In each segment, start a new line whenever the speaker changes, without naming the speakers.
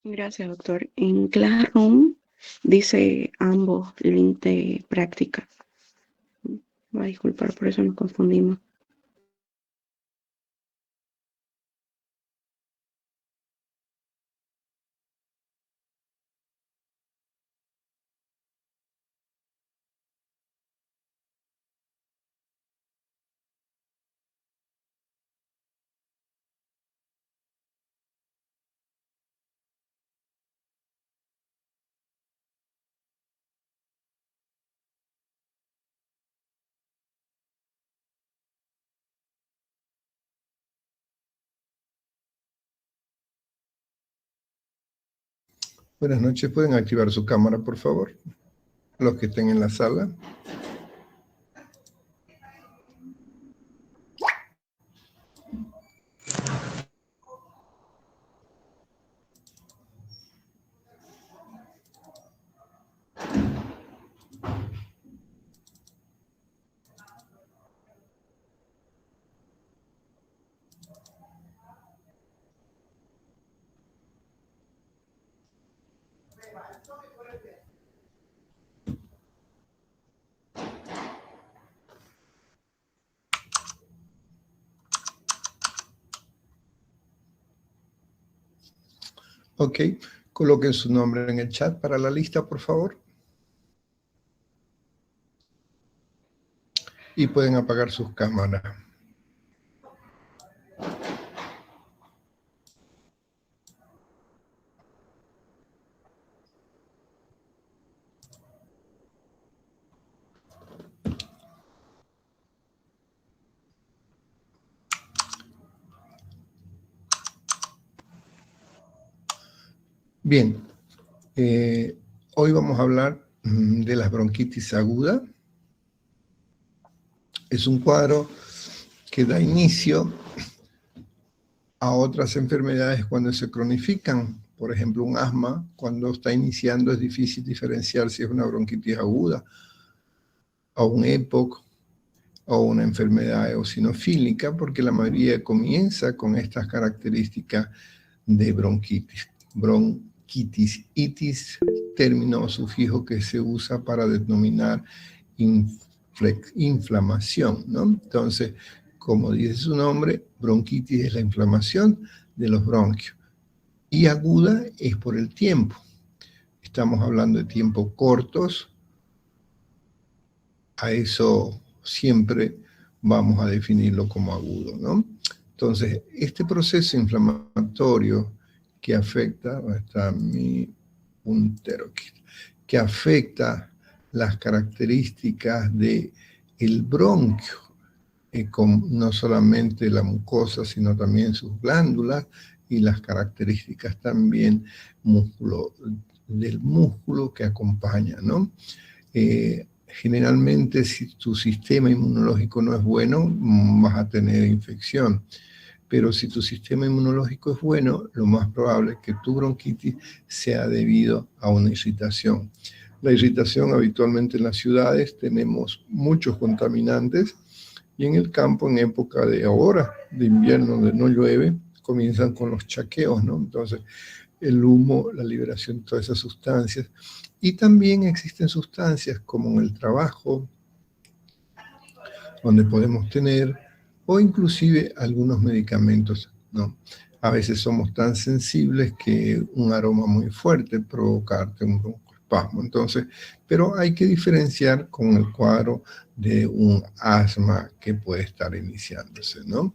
Gracias, doctor. En Classroom dice ambos link de práctica. Va a disculpar, por eso nos confundimos.
Buenas noches, ¿pueden activar su cámara, por favor? Los que estén en la sala. Ok, coloquen su nombre en el chat para la lista, por favor. Y pueden apagar sus cámaras. Bien, hoy vamos a hablar de la bronquitis aguda. Es un cuadro que da inicio a otras enfermedades cuando se cronifican. Por ejemplo, un asma, cuando está iniciando es difícil diferenciar si es una bronquitis aguda o un EPOC o una enfermedad eosinofílica, porque la mayoría comienza con estas características de bronquitis. Bronquitis, itis, término o sufijo que se usa para denominar inflamación, ¿no? Entonces, como dice su nombre, bronquitis es la inflamación de los bronquios. Y aguda es por el tiempo. Estamos hablando de tiempos cortos. A eso siempre vamos a definirlo como agudo, ¿no? Entonces, este proceso inflamatorio que afecta, está mi puntero aquí, que afecta las características del bronquio, con no solamente la mucosa, sino también sus glándulas y las características también del músculo que acompaña, ¿no? Generalmente, si tu sistema inmunológico no es bueno, vas a tener infección. Pero si tu sistema inmunológico es bueno, lo más probable es que tu bronquitis sea debido a una irritación. La irritación habitualmente en las ciudades tenemos muchos contaminantes y en el campo, en época de ahora, de invierno, donde no llueve, comienzan con los chaqueos, ¿no? Entonces, el humo, la liberación de todas esas sustancias. Y también existen sustancias como en el trabajo, donde podemos tener, o inclusive algunos medicamentos, ¿no? A veces somos tan sensibles que un aroma muy fuerte provocarte un broncoespasmo. Entonces, pero hay que diferenciar con el cuadro de un asma que puede estar iniciándose, ¿no?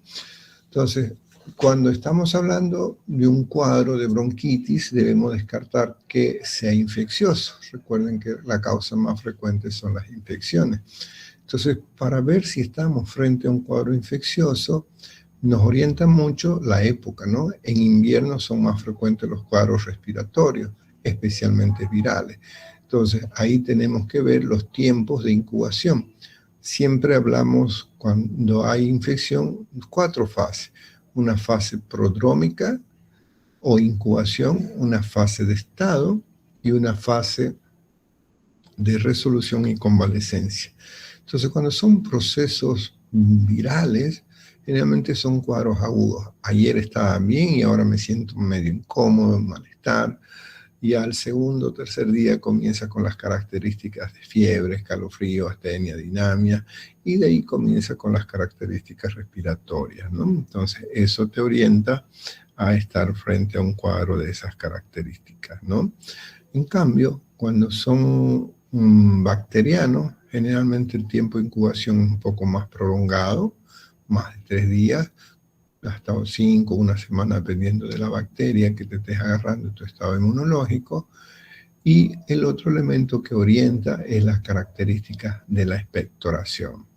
Entonces, cuando estamos hablando de un cuadro de bronquitis, debemos descartar que sea infeccioso. Recuerden que la causa más frecuente son las infecciones. Entonces, para ver si estamos frente a un cuadro infeccioso, nos orienta mucho la época, ¿no? En invierno son más frecuentes los cuadros respiratorios, especialmente virales. Entonces, ahí tenemos que ver los tiempos de incubación. Siempre hablamos, cuando hay infección, 4 fases. Una fase prodrómica o incubación, una fase de estado y una fase de resolución y convalecencia. Entonces, cuando son procesos virales, generalmente son cuadros agudos. Ayer estaba bien y ahora me siento medio incómodo, malestar. Y al segundo o tercer día comienza con las características de fiebre, escalofrío, astenia, dinamia, y de ahí comienza con las características respiratorias, ¿no? Entonces, eso te orienta a estar frente a un cuadro de esas características, ¿no? En cambio, cuando son bacterianos, generalmente el tiempo de incubación es un poco más prolongado, más de 3 días, hasta 5, una semana, dependiendo de la bacteria que te estés agarrando, tu estado inmunológico. Y el otro elemento que orienta es las características de la expectoración.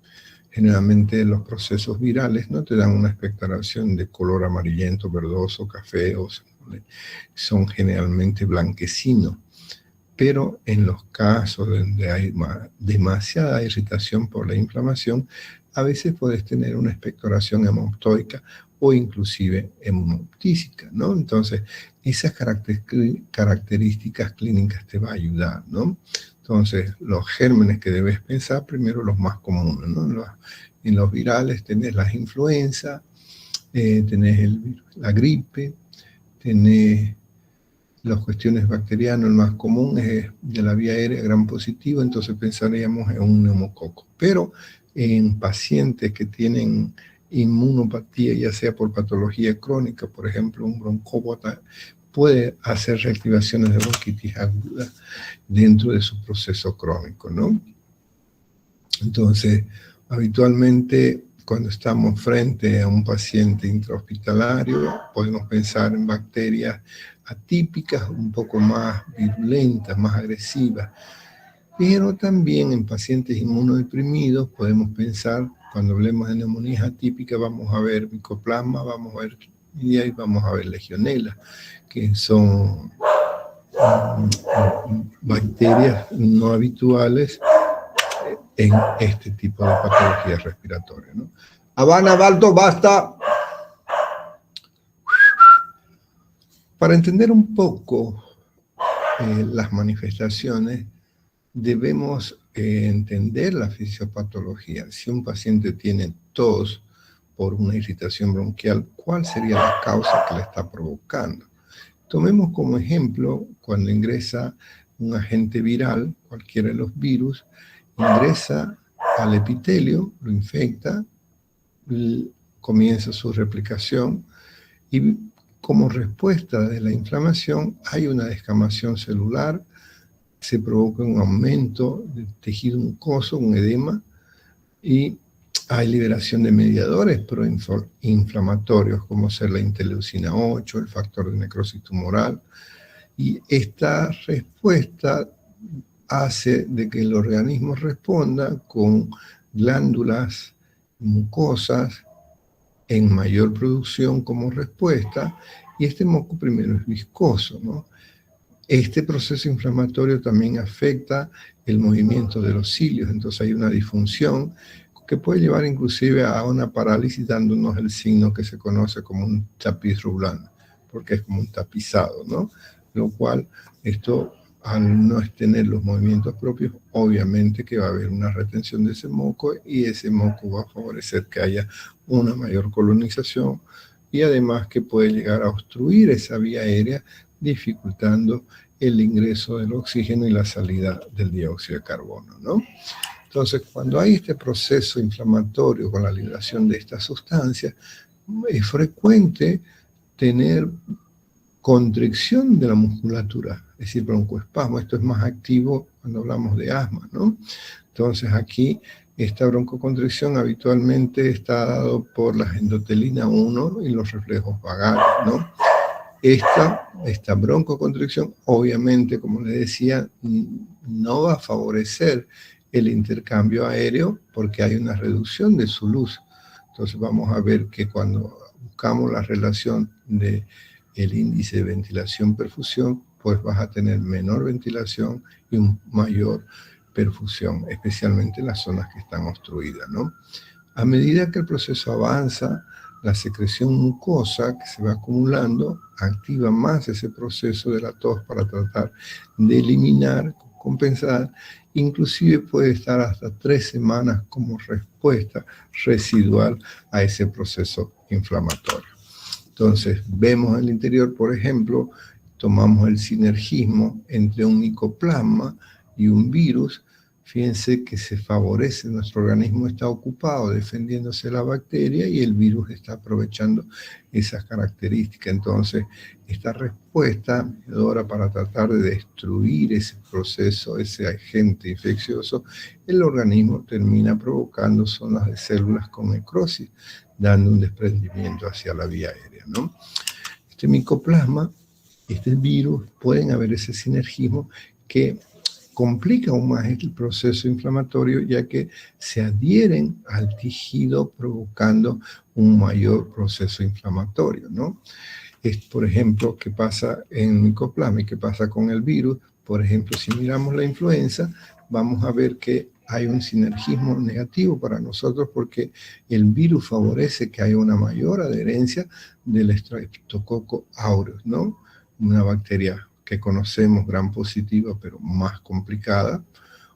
Generalmente los procesos virales no te dan una expectoración de color amarillento, verdoso, café, son generalmente blanquecinos. Pero en los casos donde hay demasiada irritación por la inflamación, a veces puedes tener una expectoración hemoptóica o inclusive hemoptísica, ¿no? Entonces, esas características clínicas te va a ayudar, ¿no? Entonces, los gérmenes que debes pensar, primero los más comunes, ¿no? En los virales tenés las influenza, tenés la gripe, tenés las cuestiones bacterianas, el más común es de la vía aérea gram positivo, entonces pensaríamos en un neumococo. Pero en pacientes que tienen inmunopatía, ya sea por patología crónica, por ejemplo, un broncópata, puede hacer reactivaciones de bronquitis aguda dentro de su proceso crónico, ¿no? Entonces, habitualmente, cuando estamos frente a un paciente intrahospitalario, podemos pensar en bacterias atípicas, un poco más virulentas, más agresivas. Pero también en pacientes inmunodeprimidos podemos pensar, cuando hablemos de neumonías atípicas, vamos a ver micoplasma, vamos a ver y vamos a ver legionela, que son bacterias no habituales en este tipo de patologías respiratorias, ¿no? Habana, Balto, basta. Para entender un poco las manifestaciones, debemos entender la fisiopatología. Si un paciente tiene tos por una irritación bronquial, ¿cuál sería la causa que le está provocando? Tomemos como ejemplo cuando ingresa un agente viral, cualquiera de los virus, ingresa al epitelio, lo infecta, comienza su replicación y como respuesta de la inflamación hay una descamación celular, se provoca un aumento del tejido mucoso, un edema, y hay liberación de mediadores proinflamatorios, como ser la interleucina 8, el factor de necrosis tumoral, y esta respuesta hace de que el organismo responda con glándulas mucosas en mayor producción como respuesta, y este moco primero es viscoso, ¿no? Este proceso inflamatorio también afecta el movimiento de los cilios, entonces hay una disfunción que puede llevar inclusive a una parálisis, dándonos el signo que se conoce como un tapiz rulán, porque es como un tapizado, ¿no? Lo cual, esto, al no tener los movimientos propios, obviamente que va a haber una retención de ese moco y ese moco va a favorecer que haya una mayor colonización y además que puede llegar a obstruir esa vía aérea, dificultando el ingreso del oxígeno y la salida del dióxido de carbono, ¿no? Entonces, cuando hay este proceso inflamatorio con la liberación de estas sustancias, es frecuente tener constricción de la musculatura, es decir, broncoespasmo. Esto es más activo cuando hablamos de asma, ¿no? Entonces, aquí esta broncoconstricción habitualmente está dado por la endotelina 1 y los reflejos vagales, ¿no? Esta broncoconstricción, obviamente, como les decía, no va a favorecer el intercambio aéreo porque hay una reducción de su luz. Entonces vamos a ver que cuando buscamos la relación del índice de ventilación-perfusión, pues vas a tener menor ventilación y un mayor perfusión, especialmente en las zonas que están obstruidas, ¿no? A medida que el proceso avanza, la secreción mucosa que se va acumulando activa más ese proceso de la tos para tratar de eliminar compensada, inclusive puede estar hasta 3 semanas como respuesta residual a ese proceso inflamatorio. Entonces, vemos en el interior, por ejemplo, tomamos el sinergismo entre un micoplasma y un virus. Fíjense que se favorece, nuestro organismo está ocupado defendiéndose de la bacteria y el virus está aprovechando esas características. Entonces, esta respuesta medidora para tratar de destruir ese proceso, ese agente infeccioso, el organismo termina provocando zonas de células con necrosis, dando un desprendimiento hacia la vía aérea, ¿no? Este micoplasma, este virus, pueden haber ese sinergismo que complica aún más el proceso inflamatorio, ya que se adhieren al tejido provocando un mayor proceso inflamatorio, ¿no? Es, por ejemplo, qué pasa en el micoplasma y qué pasa con el virus. Por ejemplo, si miramos la influenza, vamos a ver que hay un sinergismo negativo para nosotros porque el virus favorece que haya una mayor adherencia del Streptococcus aureus, ¿no? Una bacteria que conocemos, gram positiva, pero más complicada,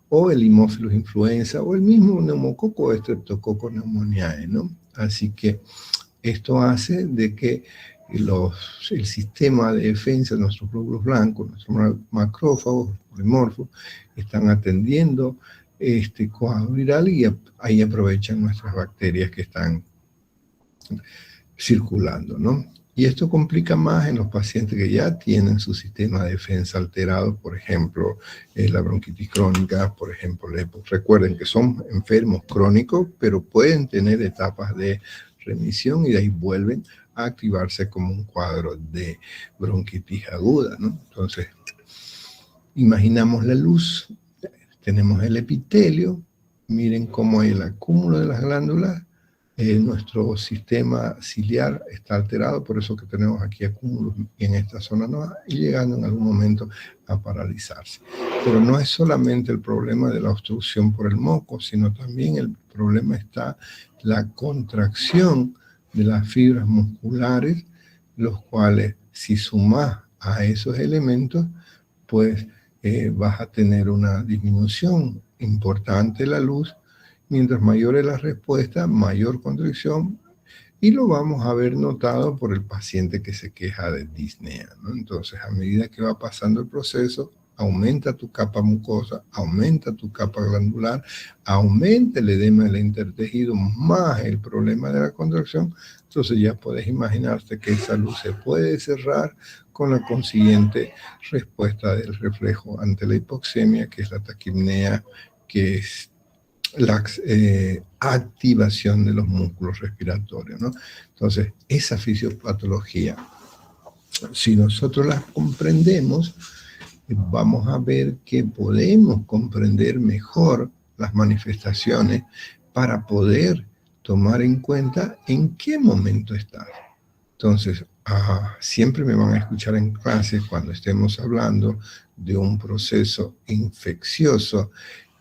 o el Haemophilus influenza, o el mismo neumococo, Streptococcus pneumoniae, ¿no? Así que esto hace de que el sistema de defensa de nuestros glóbulos blancos, nuestros macrófagos, polimorfos, están atendiendo este cuadro viral y ahí aprovechan nuestras bacterias que están circulando, ¿no? Y esto complica más en los pacientes que ya tienen su sistema de defensa alterado, por ejemplo, la bronquitis crónica, por ejemplo, la EPOC. Recuerden que son enfermos crónicos, pero pueden tener etapas de remisión y de ahí vuelven a activarse como un cuadro de bronquitis aguda, ¿no? Entonces, imaginamos la luz, tenemos el epitelio, miren cómo hay el acúmulo de las glándulas. Nuestro sistema ciliar está alterado, por eso que tenemos aquí acúmulos en esta zona no, y llegando en algún momento a paralizarse. Pero no es solamente el problema de la obstrucción por el moco, sino también el problema está la contracción de las fibras musculares, los cuales si sumas a esos elementos, pues vas a tener una disminución importante de la luz. Mientras mayor es la respuesta, mayor contracción, y lo vamos a ver notado por el paciente que se queja de disnea, ¿no? Entonces, a medida que va pasando el proceso, aumenta tu capa mucosa, aumenta tu capa glandular, aumenta el edema del intertejido, más el problema de la contracción. Entonces ya puedes imaginarte que esa luz se puede cerrar con la consiguiente respuesta del reflejo ante la hipoxemia, que es la taquipnea, que es la activación de los músculos respiratorios, ¿no? Entonces, esa fisiopatología, si nosotros la comprendemos, vamos a ver que podemos comprender mejor las manifestaciones para poder tomar en cuenta en qué momento estás. Entonces, siempre me van a escuchar en clase cuando estemos hablando de un proceso infeccioso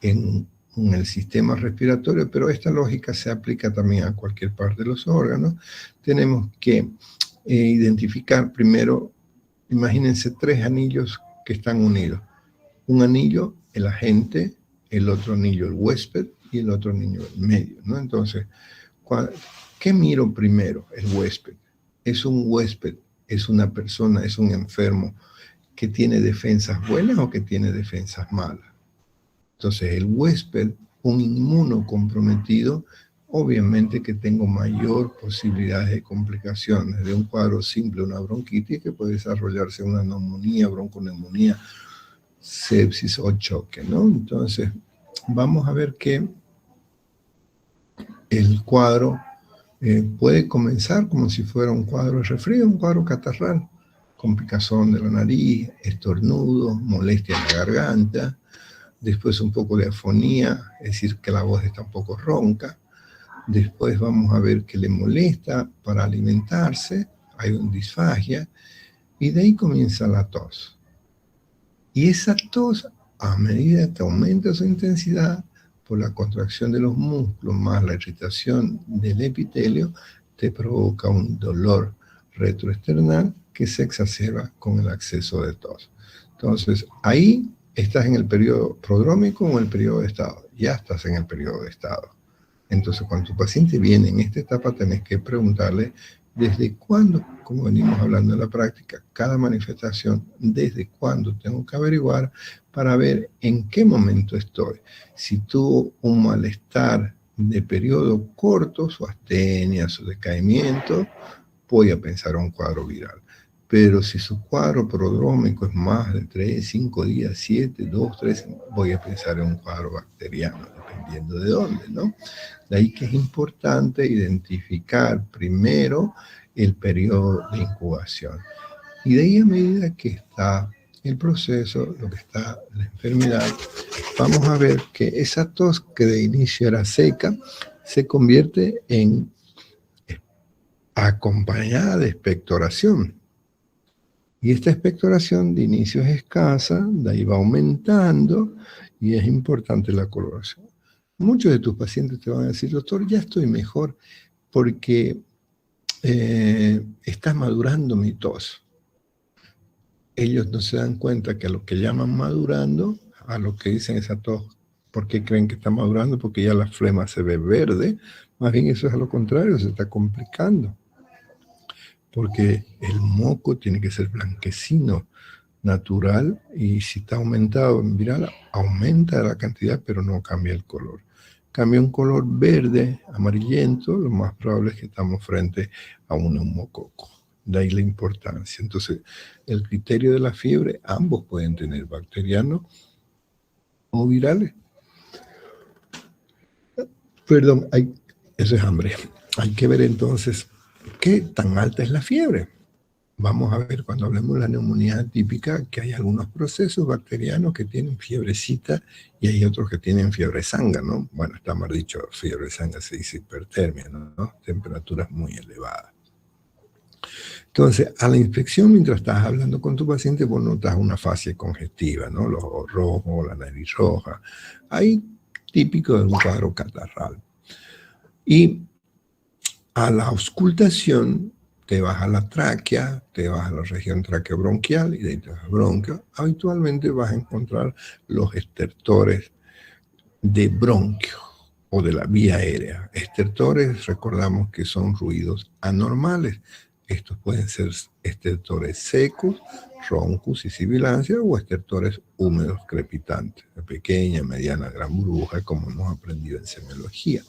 en el sistema respiratorio, pero esta lógica se aplica también a cualquier parte de los órganos. Tenemos que identificar primero, imagínense 3 anillos que están unidos. Un anillo, el agente, el otro anillo, el huésped, y el otro anillo, el medio, ¿no? Entonces, ¿qué miro primero? El huésped. ¿Es un huésped? ¿Es una persona? ¿Es un enfermo que tiene defensas buenas o que tiene defensas malas? Entonces, el huésped, un inmunocomprometido, obviamente que tengo mayor posibilidades de complicaciones de un cuadro simple, una bronquitis, que puede desarrollarse una neumonía, bronconeumonía, sepsis o choque, ¿no? Entonces, vamos a ver que el cuadro puede comenzar como si fuera un cuadro de resfrío, un cuadro catarral, con picazón de la nariz, estornudo, molestia en la garganta, después un poco de afonía, es decir, que la voz está un poco ronca. Después vamos a ver que le molesta para alimentarse, hay una disfagia, y de ahí comienza la tos. Y esa tos, a medida que aumenta su intensidad, por la contracción de los músculos más la irritación del epitelio, te provoca un dolor retroesternal que se exacerba con el acceso de tos. Entonces, ahí ¿Estás en el periodo prodrómico o en el periodo de estado? Ya estás en el periodo de estado. Entonces, cuando tu paciente viene en esta etapa, tenés que preguntarle desde cuándo, como venimos hablando en la práctica, cada manifestación, desde cuándo tengo que averiguar para ver en qué momento estoy. Si tuvo un malestar de periodo corto, su astenia, su decaimiento, voy a pensar en un cuadro viral. Pero si su cuadro prodrómico es más de 3, 5 días, 7, 2, 3, voy a pensar en un cuadro bacteriano, dependiendo de dónde, ¿no? De ahí que es importante identificar primero el periodo de incubación. Y de ahí a medida que está el proceso, lo que está la enfermedad, vamos a ver que esa tos que de inicio era seca, se convierte en acompañada de expectoración. Y esta expectoración de inicio es escasa, de ahí va aumentando y es importante la coloración. Muchos de tus pacientes te van a decir, doctor, ya estoy mejor porque está madurando mi tos. Ellos no se dan cuenta que a lo que llaman madurando, a lo que dicen esa tos, ¿por qué creen que está madurando? Porque ya la flema se ve verde. Más bien eso es a lo contrario, se está complicando. Porque el moco tiene que ser blanquecino, natural, y si está aumentado en viral, aumenta la cantidad, pero no cambia el color. Cambia un color verde, amarillento, lo más probable es que estamos frente a un neumococo. De ahí la importancia. Entonces, el criterio de la fiebre, ambos pueden tener bacterianos o virales. Perdón, eso es hambre. Hay que ver entonces qué tan alta es la fiebre. Vamos a ver cuando hablemos de la neumonía típica que hay algunos procesos bacterianos que tienen fiebrecita y hay otros que tienen fiebre sanga, ¿no? Bueno, está mal dicho, fiebre sanga se dice hipertermia, ¿no? Temperaturas muy elevadas. Entonces, a la inspección, mientras estás hablando con tu paciente, vos notas una fase congestiva, ¿no? Los ojos rojos, la nariz roja. Ahí típico de un cuadro catarral. Y a la auscultación, te vas a la tráquea, te vas a la región traqueobronquial y de ahí te vas a bronquio. Habitualmente vas a encontrar los estertores de bronquio o de la vía aérea. Estertores, recordamos que son ruidos anormales. Estos pueden ser estertores secos, roncus y sibilancia, o estertores húmedos crepitantes, de pequeña, mediana, gran burbuja, como hemos aprendido en semiología.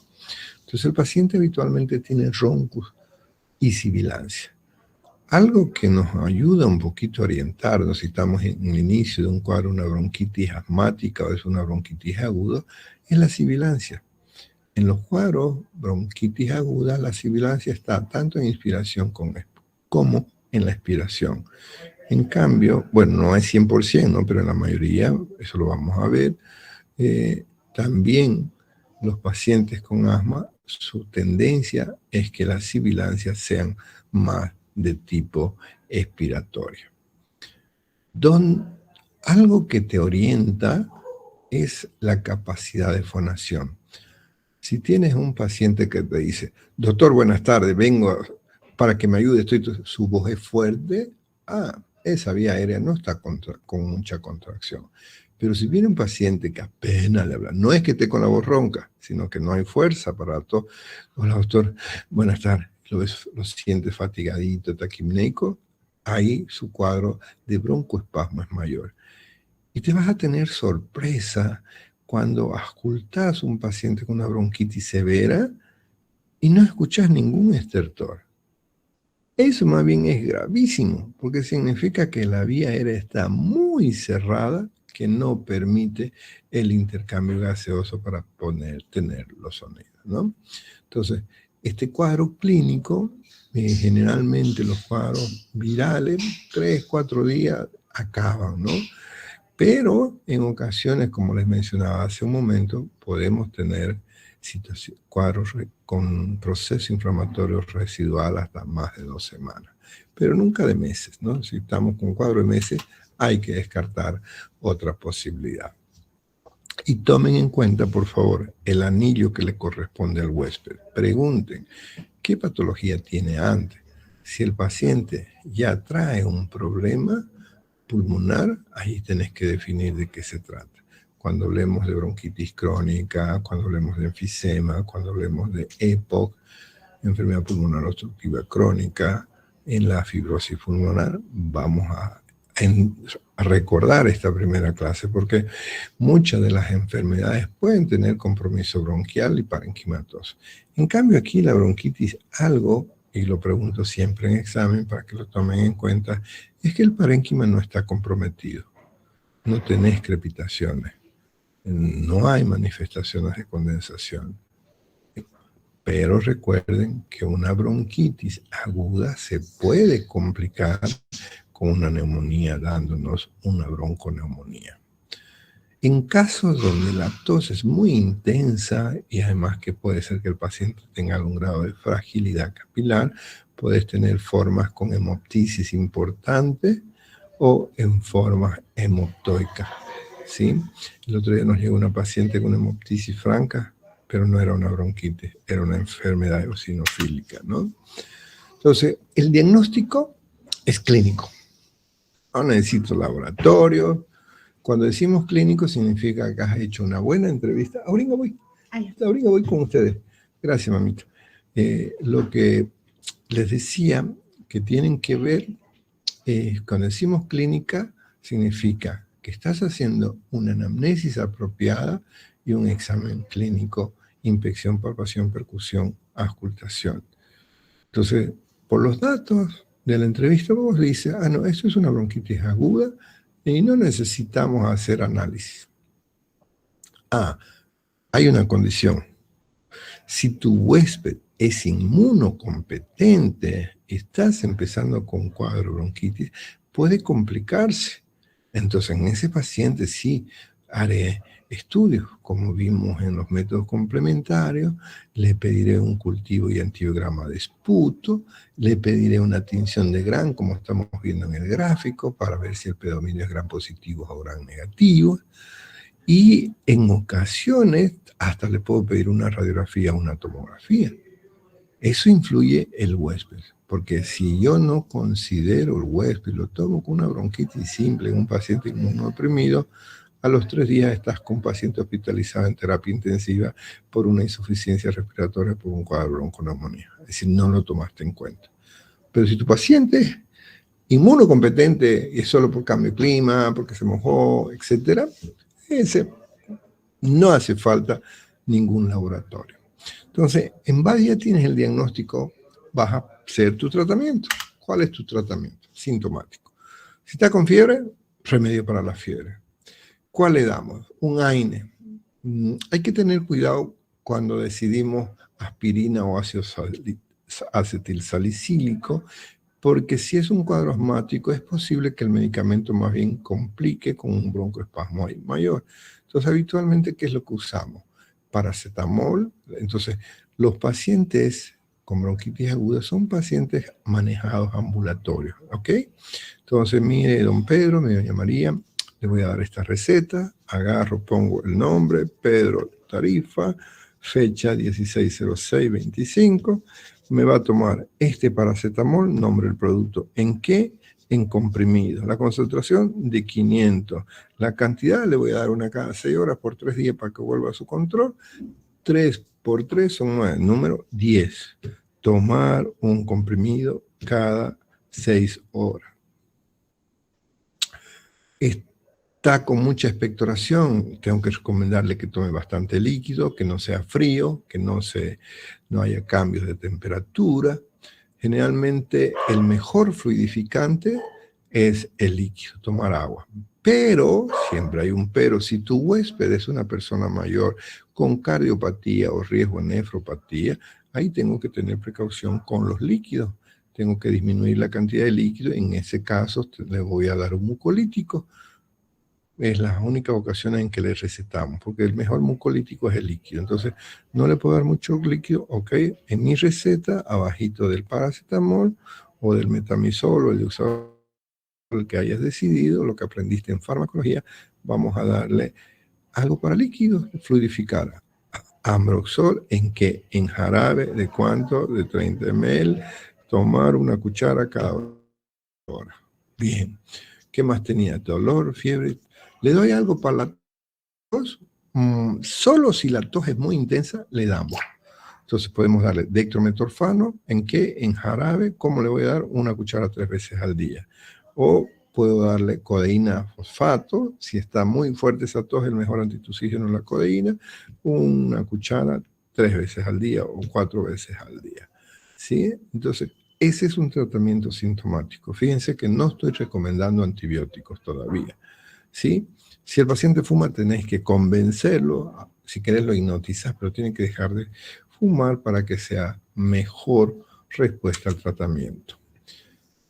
Entonces el paciente habitualmente tiene roncus y sibilancia. Algo que nos ayuda un poquito a orientarnos si estamos en el inicio de un cuadro, una bronquitis asmática o es una bronquitis aguda, es la sibilancia. En los cuadros bronquitis aguda, la sibilancia está tanto en inspiración como en la expiración. En cambio, bueno, no es 100%, ¿no? Pero en la mayoría, eso lo vamos a ver, también los pacientes con asma, su tendencia es que las sibilancias sean más de tipo expiratorio. Algo que te orienta es la capacidad de fonación. Si tienes un paciente que te dice, doctor, buenas tardes, vengo para que me ayude, su voz es fuerte, esa vía aérea no está con mucha contracción. Pero si viene un paciente que apenas le habla, no es que esté con la voz ronca, sino que no hay fuerza para todo. Hola, doctor, buenas tardes. Lo siente fatigadito, taquipneico, ahí su cuadro de broncoespasmo es mayor. Y te vas a tener sorpresa cuando auscultas a un paciente con una bronquitis severa y no escuchas ningún estertor. Eso más bien es gravísimo, porque significa que la vía aérea está muy cerrada, que no permite el intercambio gaseoso para tener los sonidos, ¿no? Entonces, este cuadro clínico, generalmente los cuadros virales, 3, 4 días acaban, ¿no? Pero en ocasiones, como les mencionaba hace un momento, podemos tener cuadros con proceso inflamatorio residual hasta más de 2 semanas, pero nunca de meses, ¿no? Si estamos con cuadro de meses, hay que descartar otra posibilidad. Y tomen en cuenta, por favor, el anillo que le corresponde al huésped. Pregunten, ¿qué patología tiene antes? Si el paciente ya trae un problema, pulmonar, ahí tenés que definir de qué se trata. Cuando hablemos de bronquitis crónica, cuando hablemos de enfisema, cuando hablemos de EPOC, enfermedad pulmonar obstructiva crónica, en la fibrosis pulmonar, vamos a recordar esta primera clase, porque muchas de las enfermedades pueden tener compromiso bronquial y parenquimatoso. En cambio aquí la bronquitis, algo, y lo pregunto siempre en examen para que lo tomen en cuenta, es que el parénquima no está comprometido. No tenés crepitaciones, no hay manifestaciones de condensación. Pero recuerden que una bronquitis aguda se puede complicar con una neumonía, dándonos una bronconeumonía. En casos donde la tos es muy intensa y además que puede ser que el paciente tenga algún grado de fragilidad capilar, puedes tener formas con hemoptisis importante o en formas hemoptoicas, ¿sí? El otro día nos llegó una paciente con hemoptisis franca, pero no era una bronquitis, era una enfermedad eosinofílica, ¿no? Entonces, el diagnóstico es clínico. No necesito laboratorio. Cuando decimos clínico significa que has hecho una buena entrevista. Ahorita voy con ustedes. Gracias, mamita. Lo que les decía que tienen que ver, cuando decimos clínica, significa que estás haciendo una anamnesis apropiada y un examen clínico, inspección, palpación, percusión, auscultación. Entonces, por los datos de la entrevista, vos le dices, no, esto es una bronquitis aguda y no necesitamos hacer análisis. Hay una condición. Si tu huésped es inmunocompetente, estás empezando con cuadro bronquitis, puede complicarse. Entonces, en ese paciente sí haré estudios, como vimos en los métodos complementarios, le pediré un cultivo y antibiograma de esputo, le pediré una tinción de Gram, como estamos viendo en el gráfico, para ver si el predominio es Gram positivo o Gram negativo, y en ocasiones hasta le puedo pedir una radiografía o una tomografía. Eso influye el huésped, porque si yo no considero el huésped, lo tomo con una bronquitis simple en un paciente inmunodeprimido, a los 3 días estás con un paciente hospitalizado en terapia intensiva por una insuficiencia respiratoria por un cuadro de bronconeumonía. Es decir, no lo tomaste en cuenta. Pero si tu paciente es inmunocompetente y es solo por cambio de clima, porque se mojó, etc., ese no hace falta ningún laboratorio. Entonces, en base ya tienes el diagnóstico, vas a hacer tu tratamiento. ¿Cuál es tu tratamiento? Sintomático. Si está con fiebre, remedio para la fiebre. ¿Cuál le damos? Un AINE. Hay que tener cuidado cuando decidimos aspirina o ácido acetilsalicílico, porque si es un cuadro asmático es posible que el medicamento más bien complique con un broncoespasmo mayor. Entonces, habitualmente, ¿qué es lo que usamos? Paracetamol. Entonces, los pacientes con bronquitis aguda son pacientes manejados ambulatorios, ¿ok? Entonces, mire, don Pedro, mi doña María, le voy a dar esta receta, agarro, pongo el nombre, Pedro Tarifa, fecha 16/06/25, me va a tomar este paracetamol, nombre del producto, ¿en qué? En comprimido. La concentración de 500. La cantidad le voy a dar una cada 6 horas por 3 días para que vuelva a su control. 3 por 3 son 9. Número 10. Tomar un comprimido cada 6 horas. Está con mucha expectoración, tengo que recomendarle que tome bastante líquido, que no sea frío, que no haya cambios de temperatura. Generalmente el mejor fluidificante es el líquido, tomar agua. Pero, siempre hay un pero, si tu huésped es una persona mayor con cardiopatía o riesgo de nefropatía, ahí tengo que tener precaución con los líquidos. Tengo que disminuir la cantidad de líquido, en ese caso le voy a dar un mucolítico. Es la única ocasión en que le recetamos, porque el mejor mucolítico es el líquido. Entonces, no le puedo dar mucho líquido, ok. En mi receta, abajito del paracetamol o del metamizol o el deuxazol, el que hayas decidido, lo que aprendiste en farmacología, vamos a darle algo para líquidos, fluidificar. Ambroxol, ¿en qué? En jarabe, ¿de cuánto? De 30 ml, tomar una cuchara cada hora. Bien. ¿Qué más tenía? Dolor, fiebre. ¿Le doy algo para la tos? Solo si la tos es muy intensa, le damos. Entonces podemos darle dextrometorfano, ¿en qué? En jarabe. ¿Cómo le voy a dar? 1 cuchara 3 veces al día. O puedo darle codeína fosfato. Si está muy fuerte esa tos, el mejor antitusígeno es la codeína. 1 cuchara 3 veces al día o 4 veces al día. ¿Sí? Entonces, ese es un tratamiento sintomático. Fíjense que no estoy recomendando antibióticos todavía. ¿Sí? Si el paciente fuma, tenéis que convencerlo. Si querés, lo hipnotizas, pero tiene que dejar de fumar para que sea mejor respuesta al tratamiento.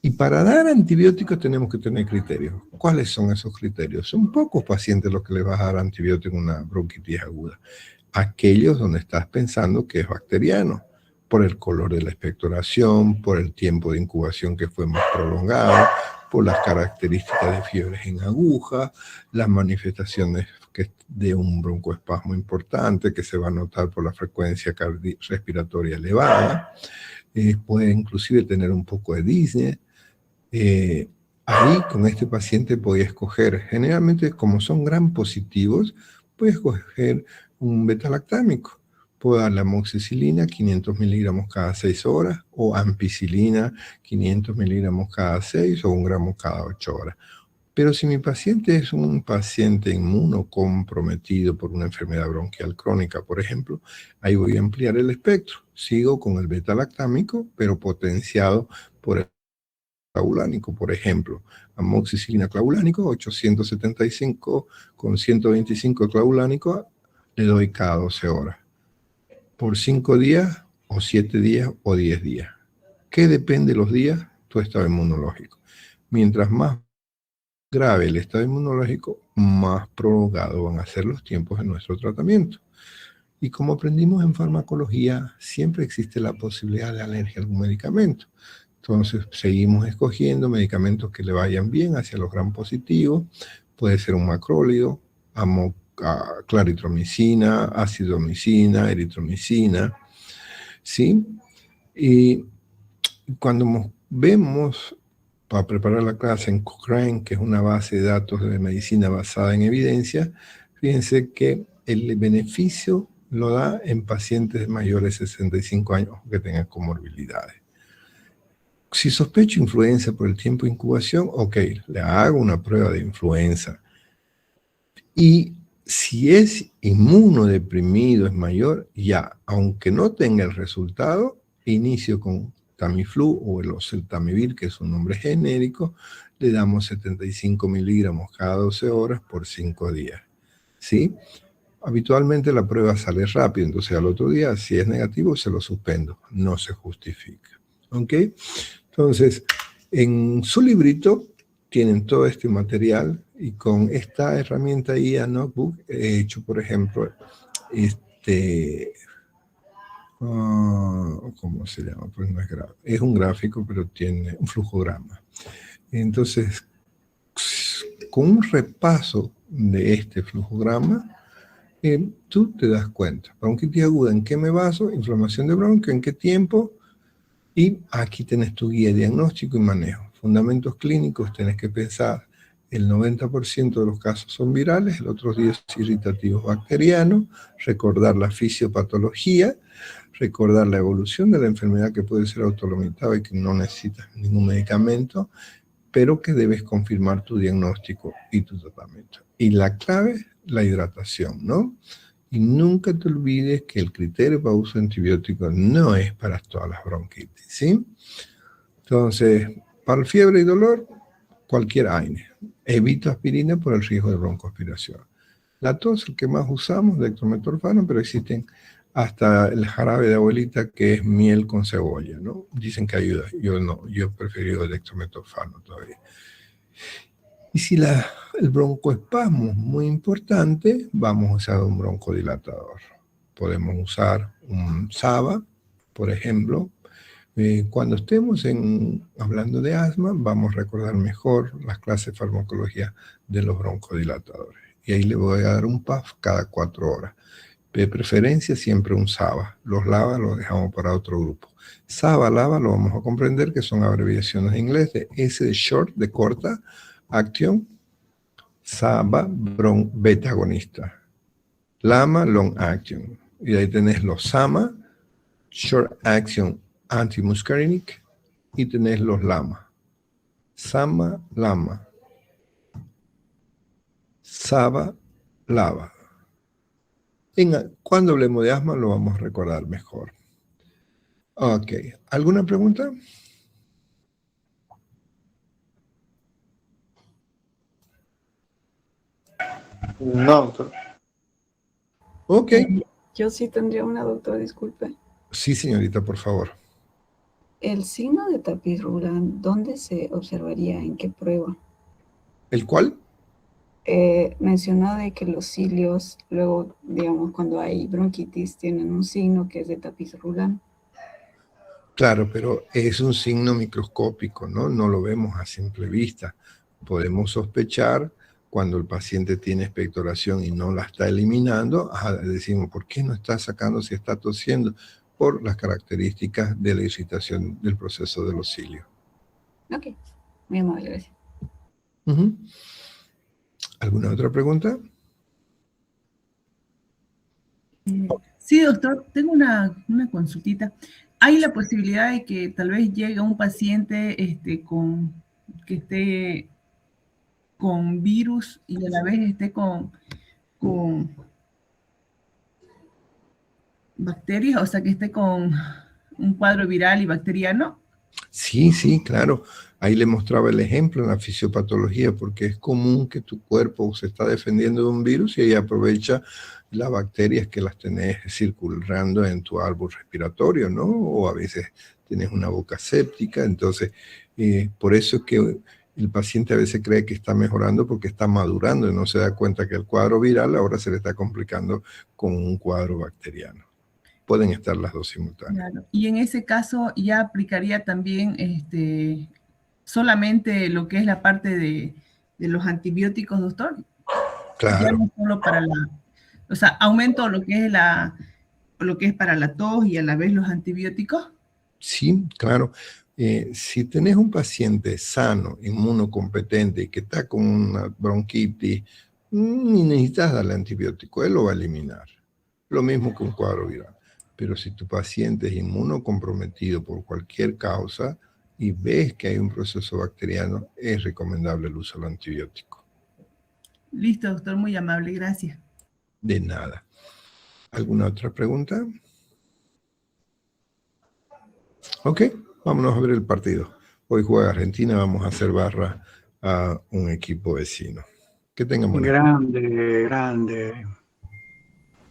Y para dar antibióticos tenemos que tener criterios. ¿Cuáles son esos criterios? Son pocos pacientes los que les vas a dar antibiótico en una bronquitis aguda. Aquellos donde estás pensando que es bacteriano, por el color de la expectoración, por el tiempo de incubación que fue más prolongado, por las características de fiebres en aguja, las manifestaciones de un broncoespasmo importante que se va a notar por la frecuencia respiratoria elevada, puede inclusive tener un poco de disnea. Ahí con este paciente voy a escoger, generalmente como son gram positivos, voy a escoger un beta-lactámico. Puedo darle amoxicilina 500 miligramos cada 6 horas o ampicilina 500 miligramos cada 6 o 1 gramo cada 8 horas. Pero si mi paciente es un paciente inmunocomprometido por una enfermedad bronquial crónica, por ejemplo, ahí voy a ampliar el espectro. Sigo con el beta-lactámico, pero potenciado por el clavulánico, por ejemplo. Amoxicilina clavulánico, 875 con 125 clavulánico, le doy cada 12 horas. Por 5 días, o 7 días, o 10 días. ¿Qué depende de los días? Tu estado inmunológico. Mientras más grave el estado inmunológico, más prolongados van a ser los tiempos de nuestro tratamiento. Y como aprendimos en farmacología, siempre existe la posibilidad de alergia a algún medicamento. Entonces, seguimos escogiendo medicamentos que le vayan bien hacia los gram positivos. Puede ser un macrólido, claritromicina, acidomicina, eritromicina, ¿sí? Y cuando vemos, para preparar la clase en Cochrane, que es una base de datos de medicina basada en evidencia, fíjense que el beneficio lo da en pacientes mayores de 65 años que tengan comorbilidades. Si sospecho influenza por el tiempo de incubación, ok, le hago una prueba de influenza. Y si es inmunodeprimido, es mayor, ya, aunque no tenga el resultado, inicio con Tamiflu o el oseltamivir, que es un nombre genérico, le damos 75 miligramos cada 12 horas por 5 días. ¿Sí? Habitualmente la prueba sale rápido, entonces al otro día, si es negativo, se lo suspendo, no se justifica. ¿Ok? Entonces, en su librito tienen todo este material y con esta herramienta IA Notebook he hecho, por ejemplo, ¿cómo se llama? Pues no es gráfico. Es un gráfico, pero tiene un flujograma. Entonces, con un repaso de este flujograma, tú te das cuenta. Bronquitis aguda, ¿en qué me baso? Inflamación de bronquio, ¿en qué tiempo? Y aquí tenés tu guía de diagnóstico y manejo. Fundamentos clínicos, tenés que pensar, el 90% de los casos son virales, el otro 10% irritativos bacterianos, recordar la fisiopatología, recordar la evolución de la enfermedad que puede ser autolimitada y que no necesitas ningún medicamento, pero que debes confirmar tu diagnóstico y tu tratamiento. Y la clave, la hidratación, ¿no? Y nunca te olvides que el criterio para uso de antibióticos no es para todas las bronquitis, ¿sí? Entonces, para fiebre y dolor, cualquier AINE. Evito aspirina por el riesgo de broncoaspiración. La tos, el que más usamos, dextrometorfano, pero existen hasta el jarabe de abuelita que es miel con cebolla, ¿no? Dicen que ayuda. Yo no, yo prefiero el dextrometorfano todavía. Y si el broncoespasmo es muy importante, vamos a usar un broncodilatador. Podemos usar un SABA, por ejemplo. Cuando estemos hablando de asma, vamos a recordar mejor las clases de farmacología de los broncodilatadores. Y ahí le voy a dar un PAF cada 4 horas. De preferencia siempre un SABA. Los LABA los dejamos para otro grupo. SABA, LABA lo vamos a comprender que son abreviaciones en inglés de S de short, de corta, action, SABA, beta agonista. LAMA, long action. Y ahí tenés los SAMA, short action antimuscarinic, y tenés los LAMA. SAMA, LAMA. SABA, LABA. Cuando hablemos de asma lo vamos a recordar mejor. Ok, ¿alguna pregunta?
No, doctor.
Ok.
Yo sí tendría una, doctor, disculpe.
Sí, señorita, por favor.
El signo de tapiz Roulant, ¿dónde se observaría? ¿En qué prueba?
¿El cuál?
Mencionó de que los cilios, luego, digamos, cuando hay bronquitis, tienen un signo que es de tapiz Roulant.
Claro, pero es un signo microscópico, ¿no? No lo vemos a simple vista. Podemos sospechar cuando el paciente tiene expectoración y no la está eliminando, decimos, ¿por qué no está sacando si está tosiendo? Por las características de la excitación del proceso de los cilios.
Ok, muy amable, gracias.
¿Alguna otra pregunta?
Sí, doctor, tengo una consultita. ¿Hay la posibilidad de que tal vez llegue un paciente que esté con virus y a la vez esté con bacterias, o sea, que esté con un cuadro viral y bacteriano?
Sí, sí, claro. Ahí le mostraba el ejemplo en la fisiopatología, porque es común que tu cuerpo se está defendiendo de un virus y ahí aprovecha las bacterias que las tenés circulando en tu árbol respiratorio, ¿no? O a veces tienes una boca séptica, entonces por eso es que el paciente a veces cree que está mejorando porque está madurando y no se da cuenta que el cuadro viral ahora se le está complicando con un cuadro bacteriano. Pueden estar las dos simultáneas.
Claro. Y en ese caso ya aplicaría también solamente lo que es la parte de los antibióticos, doctor.
Claro.
Ya no solo para o sea, aumento lo que es para la tos y a la vez los antibióticos.
Sí, claro. Si tenés un paciente sano, inmunocompetente y que está con una bronquitis, ni necesitas darle antibiótico, él lo va a eliminar. Lo mismo que un cuadro viral. Pero si tu paciente es inmunocomprometido por cualquier causa y ves que hay un proceso bacteriano, es recomendable el uso del antibiótico.
Listo, doctor, muy amable, gracias.
De nada. ¿Alguna otra pregunta? Ok, vámonos a ver el partido. Hoy juega Argentina, vamos a hacer barra a un equipo vecino. Que tengan buena.
Grande, grande.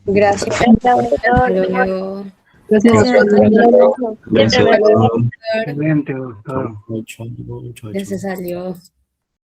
Gracias.
Hasta luego.
Gracias, doctor.
Excelente, doctor.
Gracias a Dios.